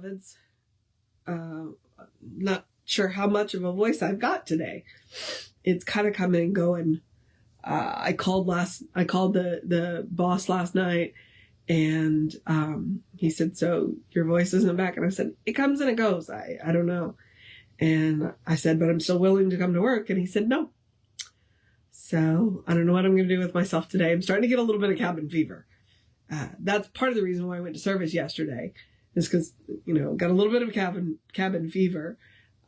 beloveds. Not sure how much of a voice I've got today. It's kind of coming and going. I called the boss last night, and he said, "So your voice isn't back?" And I said, "It comes and it goes. I don't know." And I said, "But I'm still willing to come to work." And he said, "No." So I don't know what I'm going to do with myself today. I'm starting to get a little bit of cabin fever. That's part of the reason why I went to service yesterday, is because, got a little bit of cabin fever.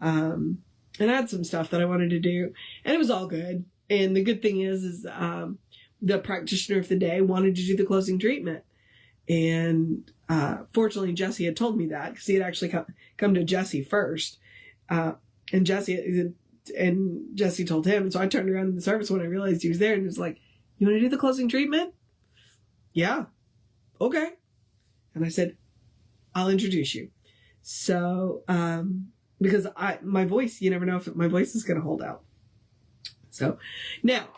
And I had some stuff that I wanted to do, and it was all good. And the good thing is the practitioner of the day wanted to do the closing treatment. And fortunately, Jesse had told me that, because he had actually come to Jesse first. And Jesse told him. So I turned around in the service when I realized he was there, and was like, "You want to do the closing treatment?" "Yeah." "Okay." And I said, "I'll introduce you." So, because my voice, you never know if my voice is going to hold out. So now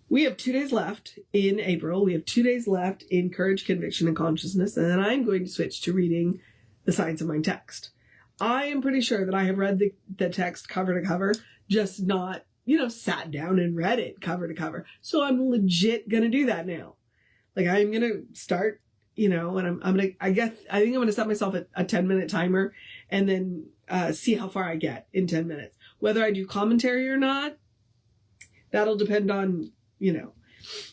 we have 2 days left in April. We have 2 days left in Courage, Conviction, and Consciousness. And then I'm going to switch to reading the Science of Mind text. I am pretty sure that I have read the text cover to cover, just not, sat down and read it cover to cover. So I'm legit going to do that now. Like, I'm going to start, and I'm going to, I think I'm going to set myself a 10-minute timer, and then see how far I get in 10 minutes. Whether I do commentary or not, that'll depend on,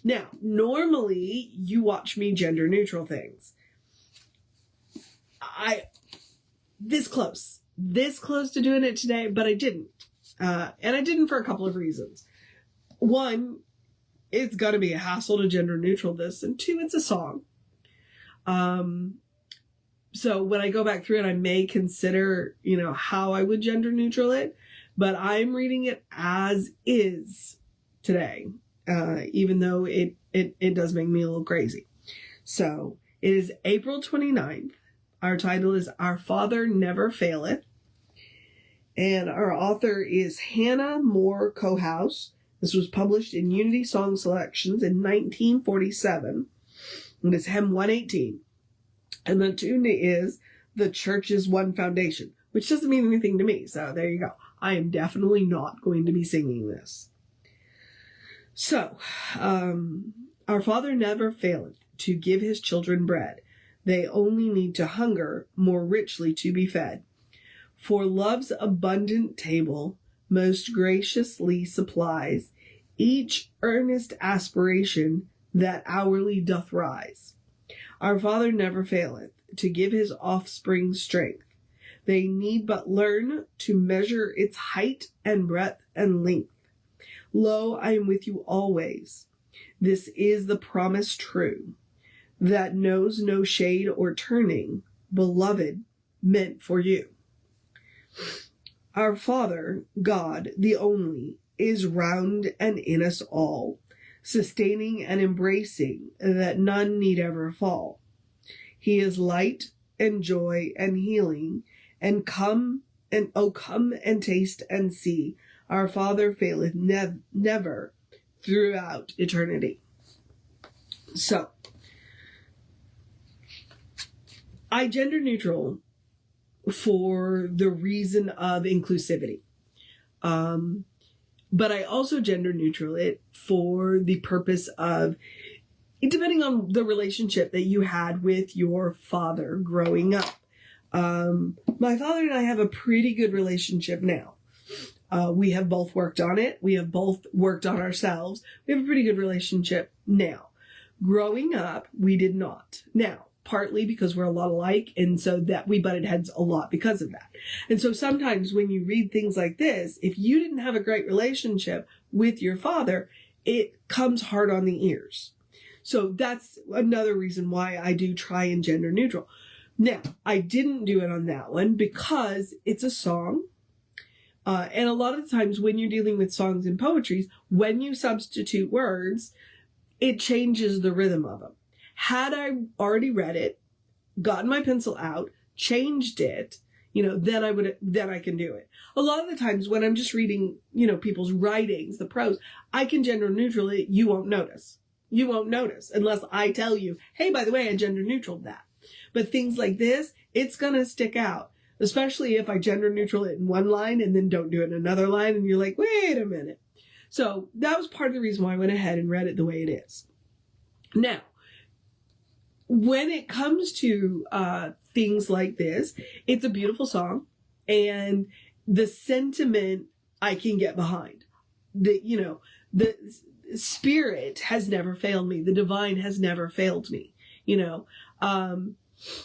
Now, normally you watch me gender neutral things. This close to doing it today, but I didn't. And I didn't for a couple of reasons. One, it's got to be a hassle to gender neutral this. And two, it's a song. So when I go back through it, I may consider, how I would gender neutral it. But I'm reading it as is today, even though it does make me a little crazy. So it is April 29th. Our title is Our Father Never Faileth. And our author is Hannah Moore Kohaus. This was published in Unity Song Selections in 1947. And it's Hem 118. And the tune is The Church's One Foundation, which doesn't mean anything to me. So there you go. I am definitely not going to be singing this. So, our Father never faileth to give his children bread. They only need to hunger more richly to be fed. For love's abundant table most graciously supplies each earnest aspiration that hourly doth rise. Our Father never faileth to give his offspring strength. They need but learn to measure its height and breadth and length. Lo, I am with you always. This is the promise true, that knows no shade or turning, beloved, meant for you. Our Father, God, the only, is round and in us all, sustaining and embracing, that none need ever fall. He is light and joy and healing, and come and taste and see. Our Father faileth never throughout eternity. So, I gender neutral for the reason of inclusivity. But I also gender neutral it for the purpose of, depending on the relationship that you had with your father growing up. My father and I have a pretty good relationship now. We have both worked on it. We have both worked on ourselves. We have a pretty good relationship now. Growing up, we did not. Now, partly because we're a lot alike, and so that we butted heads a lot because of that. And so sometimes when you read things like this, if you didn't have a great relationship with your father, it comes hard on the ears. So that's another reason why I do try and gender neutral. Now, I didn't do it on that one because it's a song. And a lot of times when you're dealing with songs and poetries, when you substitute words, it changes the rhythm of them. Had I already read it, gotten my pencil out, changed it, then I can do it. A lot of the times when I'm just reading, people's writings, the prose, I can gender neutral it. You won't notice. You won't notice unless I tell you, hey, by the way, I gender neutraled that. But things like this, it's going to stick out, especially if I gender neutral it in one line and then don't do it in another line. And you're like, wait a minute. So that was part of the reason why I went ahead and read it the way it is. Now, when it comes to things like this, it's a beautiful song, and the sentiment I can get behind. The Spirit has never failed me. The divine has never failed me.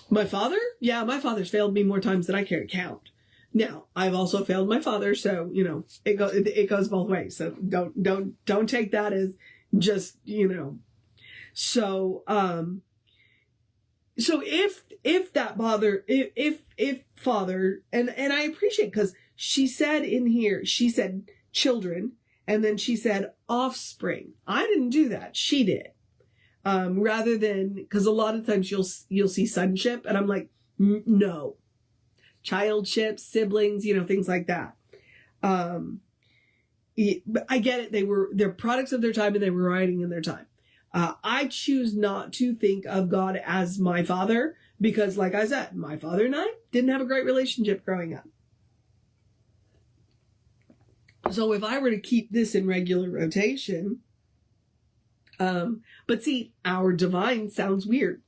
My father? Yeah, my father's failed me more times than I care to count. Now, I've also failed my father, so, it goes both ways. So don't take that as just, So, so if that bother, if father, and I appreciate, because she said in here, she said children, and then she said offspring. I didn't do that. She did. Rather than, because a lot of times you'll see sonship, and I'm like, no. Childship, siblings, things like that. I get it. They're products of their time, and they were writing in their time. I choose not to think of God as my father because, like I said, my father and I didn't have a great relationship growing up. So if I were to keep this in regular rotation, but see, our divine sounds weird.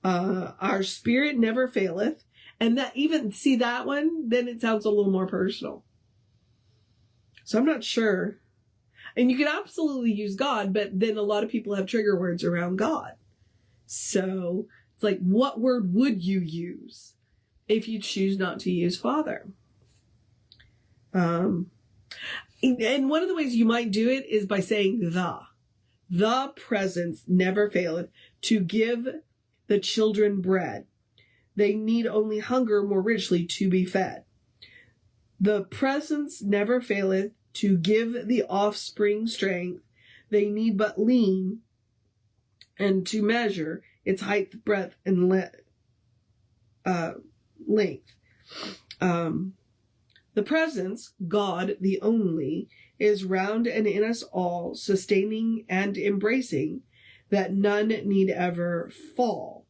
Our spirit never faileth. And that even, see that one, then it sounds a little more personal. So I'm not sure. And you can absolutely use God, but then a lot of people have trigger words around God. So it's like, what word would you use if you choose not to use Father? And one of the ways you might do it is by saying the presence never faileth to give the children bread. They need only hunger more richly to be fed. The presence never faileth to give the offspring strength. They need but lean and to measure its height, breadth, and length. The presence, God the only, is round and in us all, sustaining and embracing, that none need ever fall.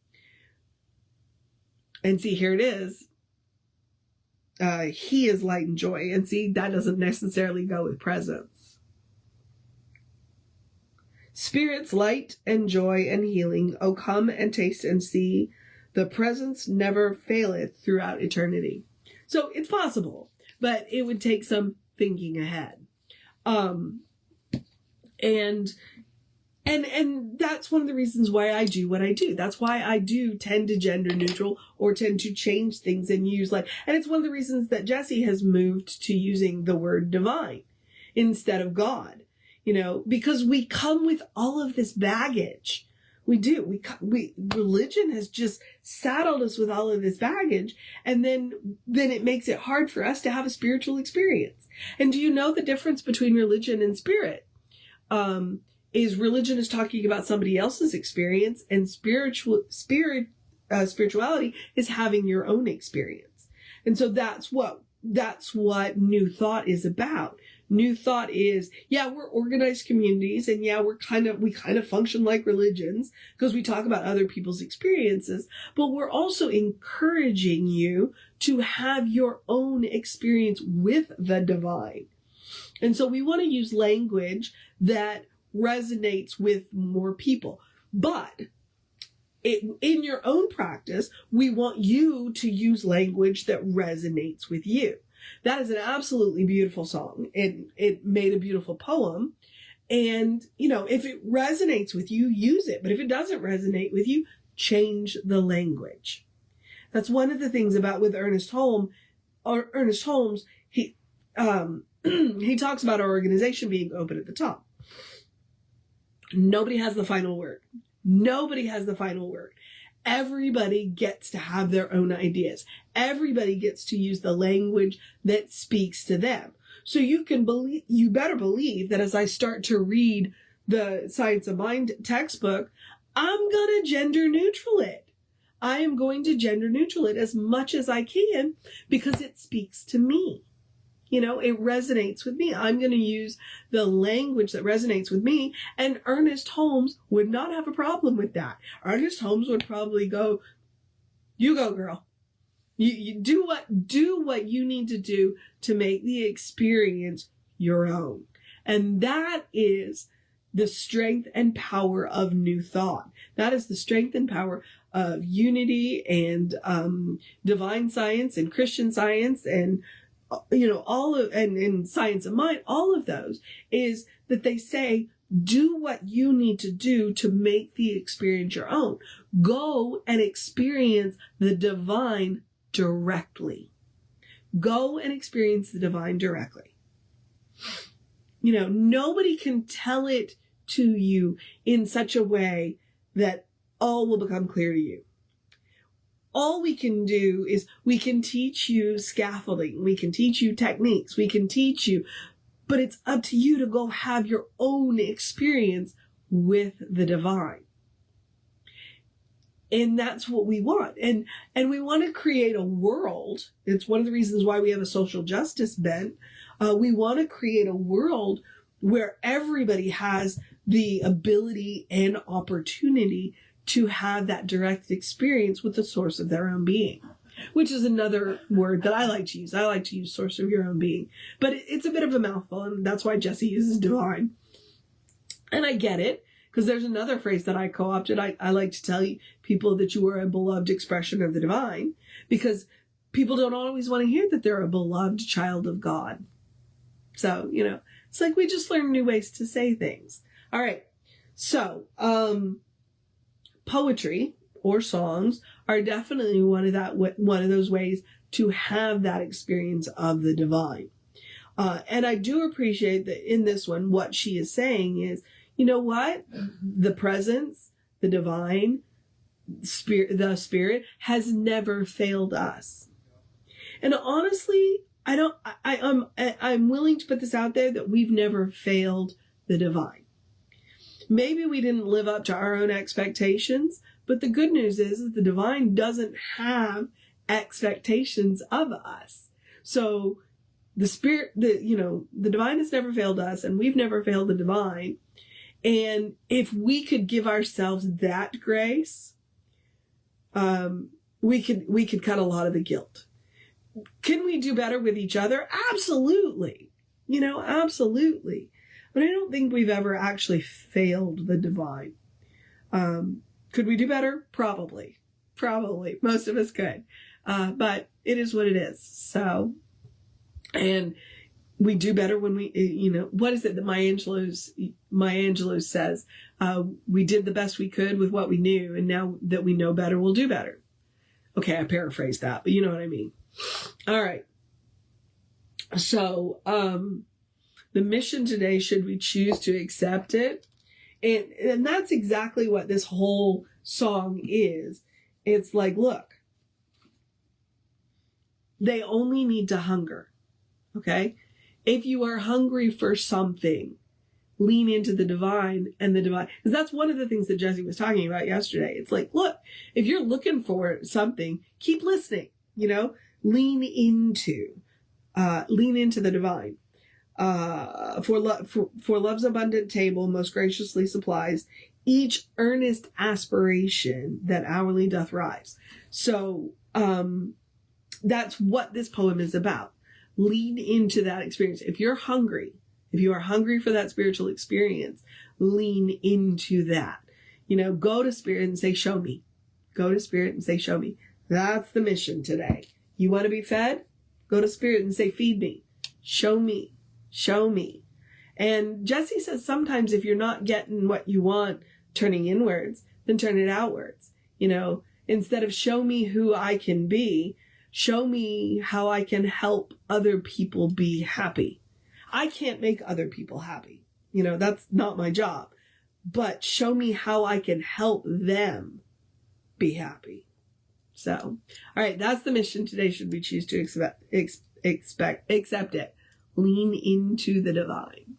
And see, here it is. He is light and joy. And see, that doesn't necessarily go with presence. Spirit's light and joy and healing. Oh, come and taste and see. The presence never faileth throughout eternity. So it's possible, but it would take some thinking ahead. And that's one of the reasons why I do what I do. That's why I do tend to gender neutral or tend to change things and use and it's one of the reasons that Jessie has moved to using the word divine instead of God, because we come with all of this baggage. We do. Religion has just saddled us with all of this baggage, and then it makes it hard for us to have a spiritual experience. And do you know the difference between religion and spirit? Is religion is talking about somebody else's experience, and spirituality is having your own experience. And so that's what New Thought is about. New Thought is, yeah, we're organized communities, and yeah, we kind of function like religions because we talk about other people's experiences, but we're also encouraging you to have your own experience with the divine. And so we want to use language that resonates with more people. But in your own practice, we want you to use language that resonates with you. That is an absolutely beautiful song. It made a beautiful poem. And, if it resonates with you, use it. But if it doesn't resonate with you, change the language. That's one of the things about with Ernest Holmes, he talks about our organization being open at the top. Nobody has the final word. Nobody has the final word. Everybody gets to have their own ideas. Everybody gets to use the language that speaks to them. So you better believe that as I start to read the Science of Mind textbook, I'm going to gender neutral it. I am going to gender neutral it as much as I can because it speaks to me. It resonates with me. I'm going to use the language that resonates with me. And Ernest Holmes would not have a problem with that. Ernest Holmes would probably go, You go, girl. You do what you need to do to make the experience your own. And that is the strength and power of New Thought. That is the strength and power of unity and divine science and Christian science and all of and science of mind. All of those is that they say, do what you need to do to make the experience your own. Go and experience the divine directly. Go and experience the divine directly. Nobody can tell it to you in such a way that all will become clear to you. All we can do is we can teach you scaffolding. We can teach you techniques. We can teach you, but it's up to you to go have your own experience with the divine. And that's what we want. And we want to create a world. It's one of the reasons why we have a social justice bent. We want to create a world where everybody has the ability and opportunity to have that direct experience with the source of their own being, which is another word that I like to use. I like to use source of your own being, but it's a bit of a mouthful, and that's why Jesse uses divine. And I get it, because there's another phrase that I co-opted. I like to tell people that you are a beloved expression of the divine, because people don't always want to hear that they're a beloved child of God. So, it's like we just learn new ways to say things. All right. So, poetry or songs are definitely one of those ways to have that experience of the divine. And I do appreciate that in this one, what she is saying is, you know what? The presence, the divine, the spirit has never failed us. And honestly, I'm willing to put this out there that we've never failed the divine. Maybe we didn't live up to our own expectations, but the good news is the divine doesn't have expectations of us. So the spirit, the divine has never failed us, and we've never failed the divine. And if we could give ourselves that grace, we could cut a lot of the guilt. Can we do better with each other? Absolutely. Absolutely. But I don't think we've ever actually failed the divine. Could we do better? Probably. Most of us could. But it is what it is. So, and we do better when we, what is it that Maya Angelou says? We did the best we could with what we knew, and now that we know better, we'll do better. Okay, I paraphrased that, but you know what I mean. All right. So, the mission today, should we choose to accept it? And that's exactly what this whole song is. It's like, look, they only need to hunger. Okay? If you are hungry for something, lean into the divine and the divine. Because that's one of the things that Jesse was talking about yesterday. It's like, look, if you're looking for something, keep listening, lean into the divine. For love's abundant table most graciously supplies each earnest aspiration that hourly doth rise. So, that's what this poem is about. Lean into that experience. If you are hungry for that spiritual experience, lean into that. Go to spirit and say, show me. Go to spirit and say, show me. That's the mission today. You want to be fed? Go to spirit and say, feed me. Show me. Show me. And Jesse says sometimes if you're not getting what you want turning inwards, then turn it outwards. Instead of show me who I can be, show me how I can help other people be happy. I can't make other people happy. That's not my job. But show me how I can help them be happy. So, all right, that's the mission today. Should we choose to accept it? Lean into the divine.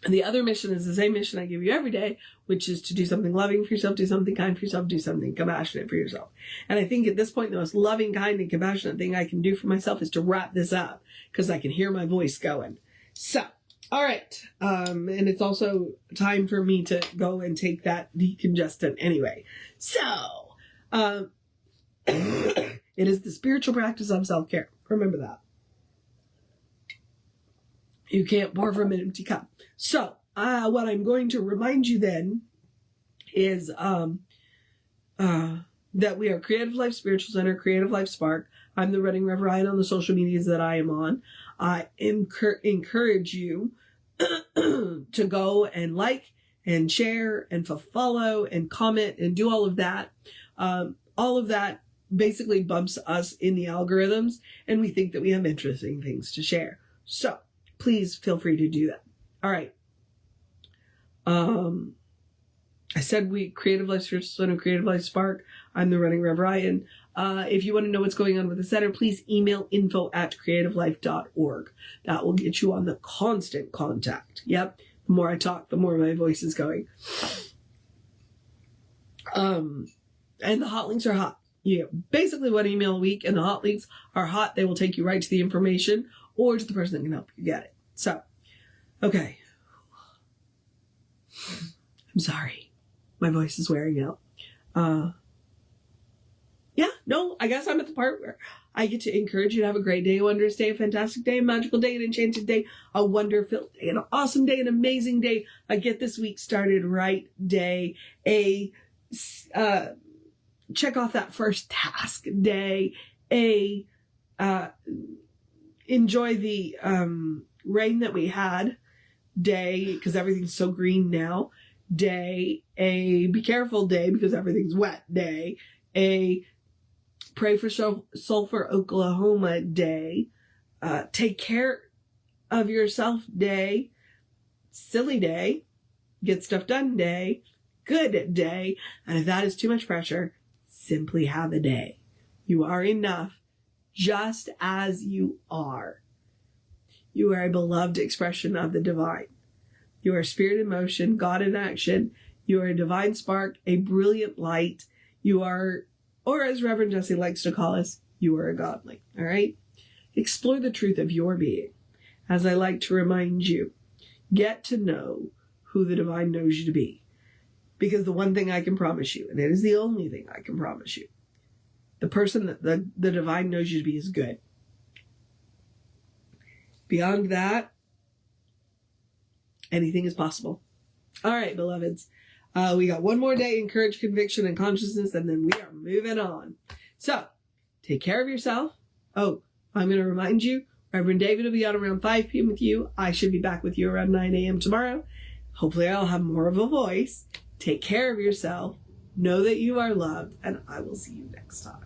The other mission is the same mission I give you every day, which is to do something loving for yourself, do something kind for yourself, do something compassionate for yourself. And I think at this point, the most loving, kind, and compassionate thing I can do for myself is to wrap this up, because I can hear my voice going. So, all right. And it's also time for me to go and take that decongestant anyway. So, It is the spiritual practice of self-care. Remember that. You can't pour from an empty cup. So, what I'm going to remind you then is that we are Creative Life Spiritual Center, Creative Life Spark. I'm the running Rev Ryan on the social medias that I am on. I encourage you to go and like and share and follow and comment and do all of that. All of that basically bumps us in the algorithms, and we think that we have interesting things to share. So please feel free to do that. All right. I said we Creative Life Spiritual Center, Creative Life Spark. I'm the running Rev Ryan. If you want to know what's going on with the center, please email info@creativelife.org. That will get you on the constant contact. Yep. The more I talk, the more my voice is going. And the hot links are hot. You get basically one email a week, and the hot links are hot. They will take you right to the information or to the person that can help you get it. So, okay. I'm sorry. My voice is wearing out. I guess I'm at the part where I get to encourage you to have a great day, a wondrous day, a fantastic day, a magical day, an enchanted day, a wonder-filled day, an awesome day, an amazing day, a get this week started right day, a check off that first task day, a enjoy the rain that we had day, because everything's so green now, day, a be careful day because everything's wet day, a pray for Sulphur, Oklahoma day, take care of yourself day, silly day, get stuff done day, good day, and if that is too much pressure, simply have a day. You are enough just as you are. You are a beloved expression of the divine. You are spirit in motion, God in action. You are a divine spark, a brilliant light. You are, or as Reverend Jesse likes to call us, you are a godly. All right? Explore the truth of your being. As I like to remind you, get to know who the divine knows you to be. Because the one thing I can promise you, and it is the only thing I can promise you, the person that the divine knows you to be is good. Beyond that, anything is possible. All right, beloveds. We got one more day, encourage, conviction, and consciousness, and then we are moving on. So, take care of yourself. Oh, I'm going to remind you, Reverend David will be on around 5 p.m. with you. I should be back with you around 9 a.m. tomorrow. Hopefully I'll have more of a voice. Take care of yourself. Know that you are loved, and I will see you next time.